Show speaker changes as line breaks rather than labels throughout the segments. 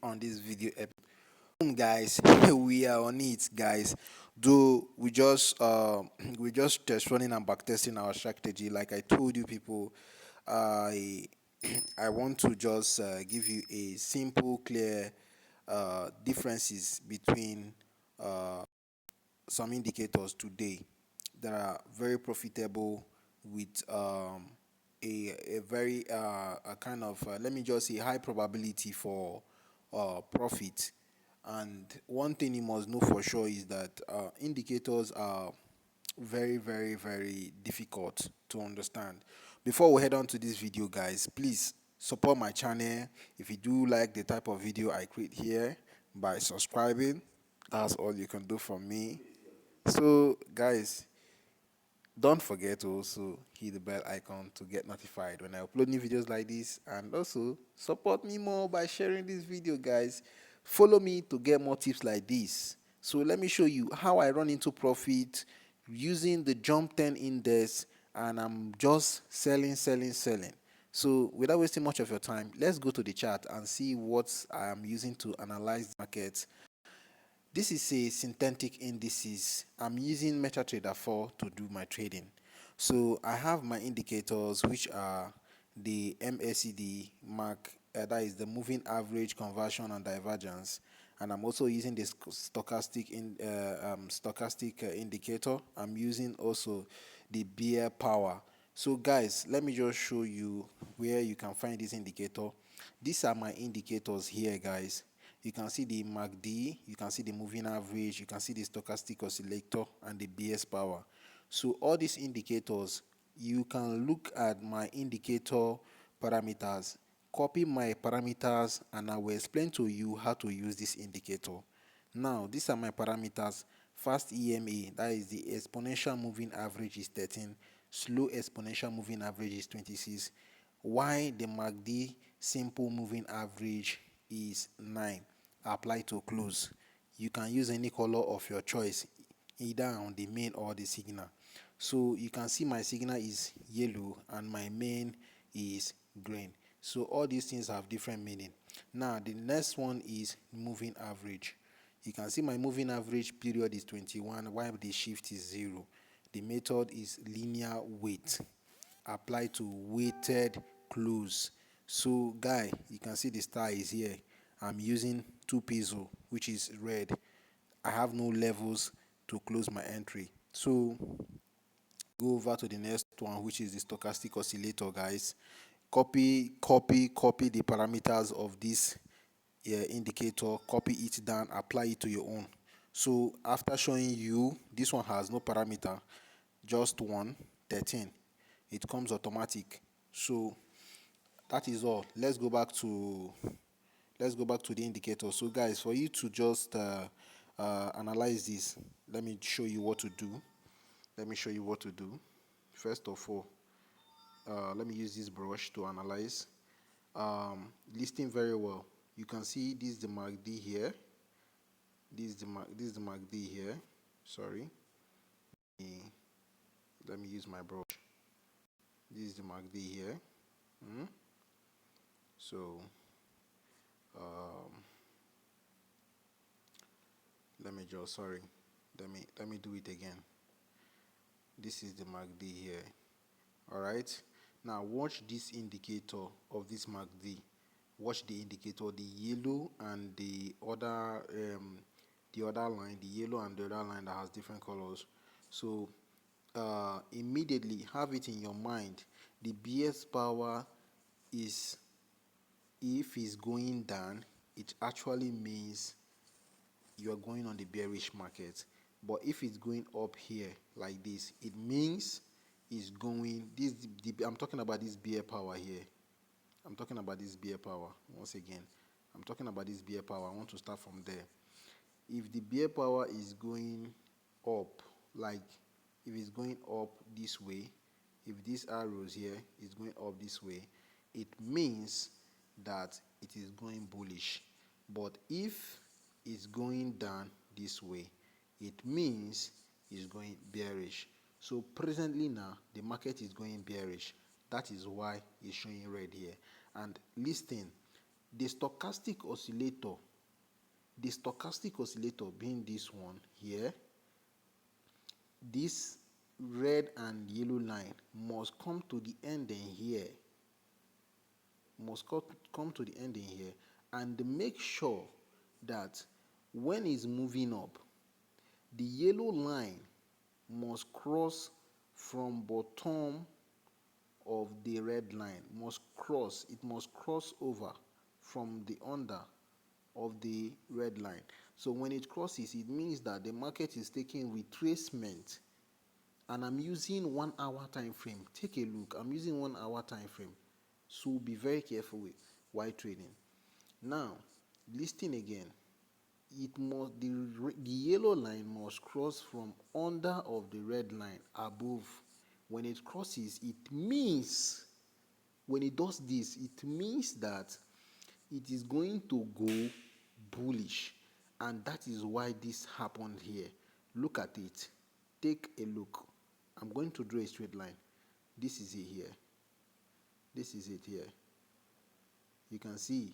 on this video episode. Guys, we are on it, guys. Though we just test running and back testing our strategy. Like I told you, people, I I want to just give you a simple, clear differences between some indicators today that are very profitable with a very a kind of let me just say high probability for profit. And one thing you must know for sure is that indicators are very difficult to understand. Before we head on to this video, guys, please support my channel if you do like the type of video I create here by subscribing. That's all you can do for me. So guys, don't forget to also hit the bell icon to get notified when I upload new videos like this, and also support me more by sharing this video, guys. Follow me to get more tips like this. So let me show you how I run into profit using the jump 10 index, and I'm just selling. So without wasting much of your time, let's go to the chart and see what I'm using to analyze the market. This is a synthetic indices. I'm using MetaTrader 4 to do my trading. So I have my indicators, which are the MACD mark, that is the moving average, conversion, and divergence. And I'm also using this stochastic indicator. I'm using also the bear power. So guys, let me just show you where you can find this indicator. These are my indicators here, guys. You can see the MACD, you can see the moving average, you can see the stochastic oscillator, and the BS power. So all these indicators, you can look at my indicator parameters, copy my parameters, and I will explain to you how to use this indicator. Now, these are my parameters. Fast EMA, that is the exponential moving average, is 13. Slow exponential moving average is 26. Why the MACD simple moving average is 9. Apply to close. You can use any color of your choice, either on the main or the signal. So you can see my signal is yellow and my main is green. So all these things have different meaning. Now the next one is moving average. You can see my moving average period is 21 while the shift is 0. The method is linear weight. Apply to weighted close. So guy, you can see the star is here. I'm using 2 peso, which is red. I have no levels to close my entry. So go over to the next one, which is the stochastic oscillator, guys. Copy the parameters of this indicator, copy it down, apply it to your own. So after showing you, this one has no parameter, just 1, 13. It comes automatic. So that is all. Let's go back to the indicator. So guys, for you to just analyze this, let me show you what to do. First of all, let me use this brush to analyze. Listing very well. You can see this is the MACD here. This is the MACD here. Sorry. Let me use my brush. This is the MACD here. So let me do it again. This is the MACD here. All right. Now watch this indicator of this MACD. Watch the indicator, the yellow and the other line, the yellow and the other line that has different colors. So immediately have it in your mind. The BS power is, if it's going down, it actually means you are going on the bearish market. But if it's going up here like this, it means it's going I'm talking about this bear power here. I'm talking about this bear power. Once again, I'm talking about this bear power. I want to start from there. If the bear power is going up, like if it's going up this way, if this arrows here is going up this way, it means that it is going bullish. But if it's going down this way, it means it's going bearish. So presently now, the market is going bearish. That is why it's showing red here. And listing, The stochastic oscillator being this one here, this red and yellow line must come to the ending here, and make sure that when it's moving up, the yellow line must cross from bottom of the red line, it must cross over from the under of the red line. So when it crosses, it means that the market is taking retracement, and I'm using 1 hour time frame. Take a look, I'm using 1 hour time frame, so be very careful with while trading. Now listen again, the yellow line must cross from under of the red line above. When it crosses, it means, when it does this, it means that it is going to go bullish, and that is why this happened here. Look at it, take a look. I'm going to draw a straight line. This is it here, this is it here. You can see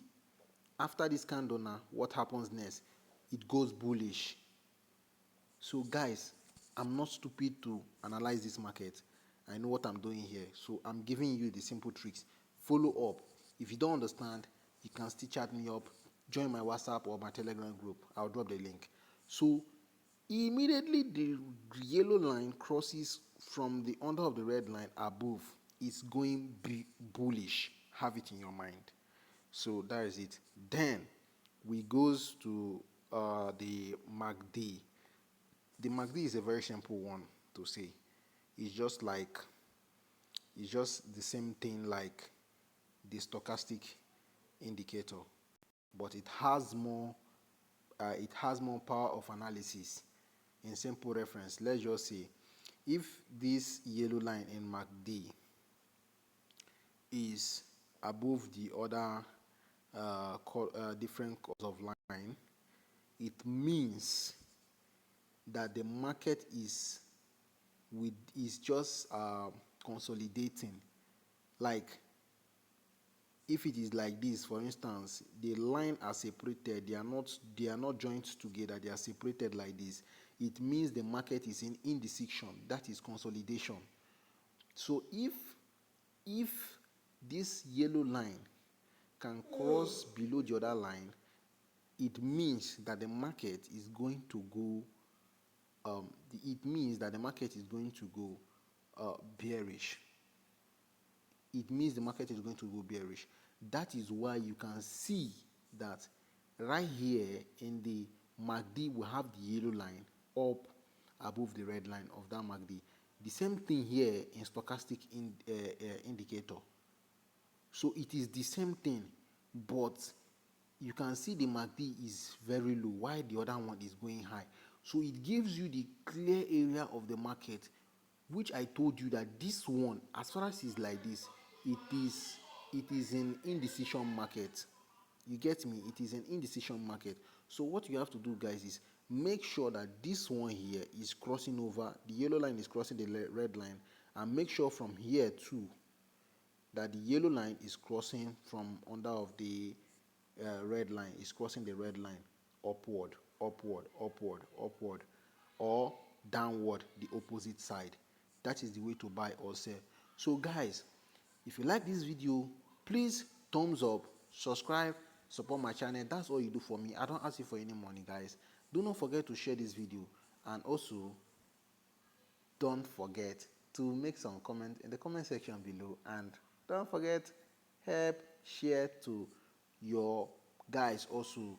after this candle now, what happens next? It goes bullish. So guys, I'm not stupid to analyze this market. I know what I'm doing here, so I'm giving you the simple tricks. Follow up. If you don't understand, you can still chat me up, join my WhatsApp or my Telegram group. I'll drop the link. So immediately the yellow line crosses from the under of the red line above, it's going bullish. Have it in your mind. So that is it. Then we goes to the MACD. The MACD is a very simple one to say. It's just the same thing like the stochastic indicator, but it has more power of analysis. In simple reference, let's just say if this yellow line in MACD is above the other different colors of line, it means that the market is just consolidating. Like if it is like this, for instance, the line are separated, they are not joined together, they are separated like this. It means the market is in indecision, that is consolidation. So if this yellow line can cross below the other line, it means that the market is going to go bearish. It means the market is going to go bearish. That is why you can see that right here in the MACD we have the yellow line up above the red line of that MACD. The same thing here in stochastic indicator. So it is the same thing, but you can see the MACD is very low while the other one is going high. So it gives you the clear area of the market, which I told you that this one, as far as it's like this, it is an indecision market. You get me? It is an indecision market. So what you have to do, guys, is make sure that this one here is crossing over, the yellow line is crossing the red line, and make sure from here too that the yellow line is crossing from under of the red line, is crossing the red line upward, or downward, the opposite side. That is the way to buy or sell. So guys, if you like this video, please thumbs up, subscribe, support my channel. That's all you do for me. I don't ask you for any money, guys. Do not forget to share this video, and also don't forget to make some comment in the comment section below, and don't forget, help share to your guys also.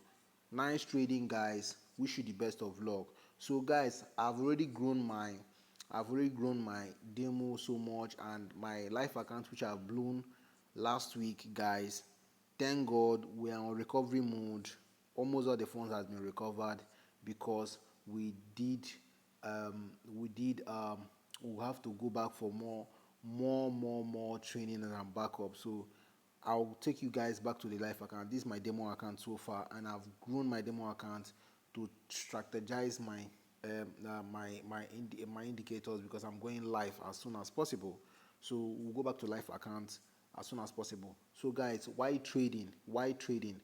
Nice trading, guys. Wish you the best of luck. So guys, I've already grown my demo so much, and my live account, which I've blown last week, guys. Thank God we are on recovery mode. Almost all the funds has been recovered, because we have to go back for more training and backup. So I'll take you guys back to the live account. This is my demo account so far, and I've grown my demo account to strategize my indicators, because I'm going live as soon as possible. So we'll go back to live account as soon as possible. So guys, why trading? Why trading?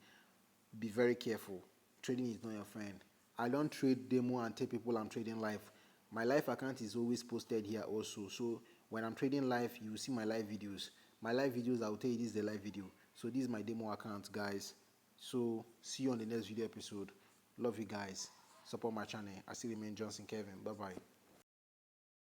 Be very careful. Trading is not your friend. I don't trade demo and tell people I'm trading live. My live account is always posted here also. So when I'm trading live, you see my live videos. My live videos, I will tell you this is the live video. So this is my demo account, guys. So see you on the next video episode. Love you guys. Support my channel. I still remain Johnson Kevin. Bye bye.